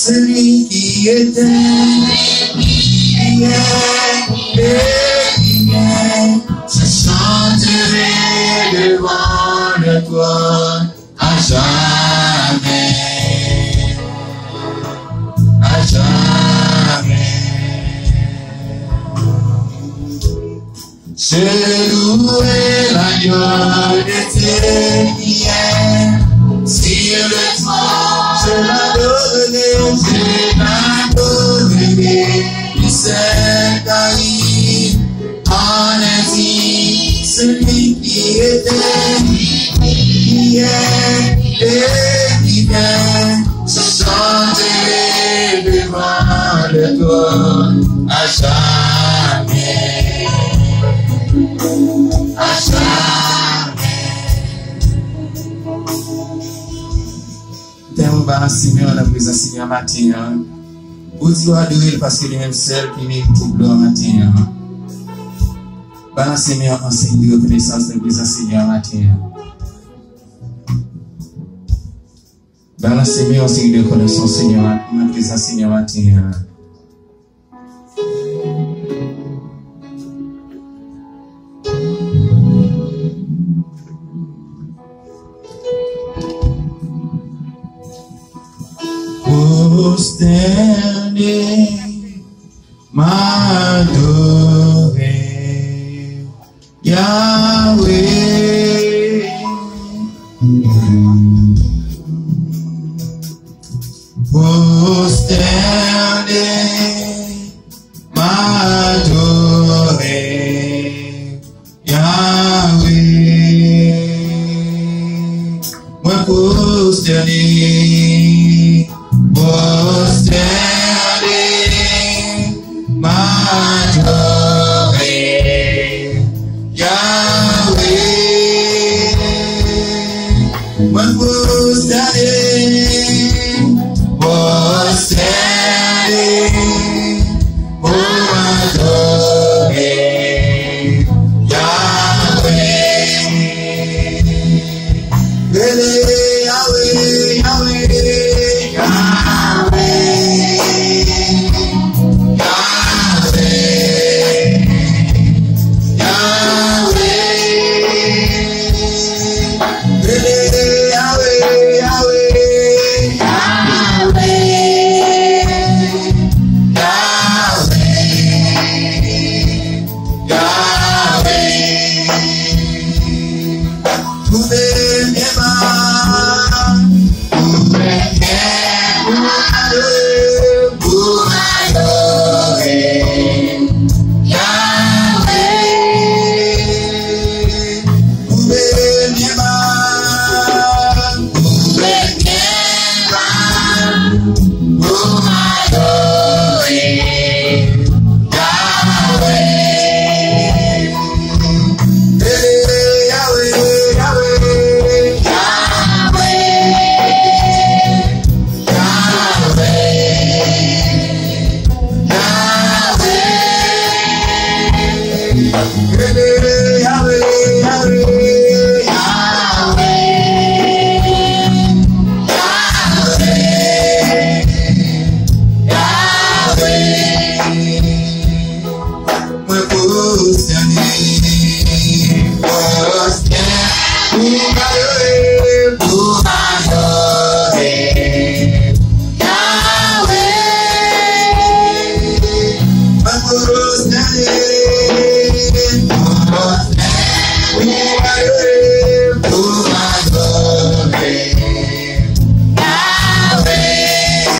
celui qui était, qui est et qui est. Je chanterai devant le trône à jamais, à jamais. Je louerai l'agneau d'été qui est sur le trône. Je l'adorerai, du Saint-Marie, en ainsi, celui qui était, qui est et qui vient. Je chanterai devant le trône à jamais, à jamais. T'aimes pas Seigneur, la présence Seigneur matin. Ou tu dois adorer parce que lui-même seul qui mérite pour gloire matin. Balance Seigneur enseigne de reconnaissance de la présence Seigneur matin. Balance Seigneur enseigne de reconnaissance Seigneur, ma présence Seigneur matin. Standing, m'adorer, Yahweh. Oh, standing, m'adorer, Yahweh. Moi, standing, standing, my joy.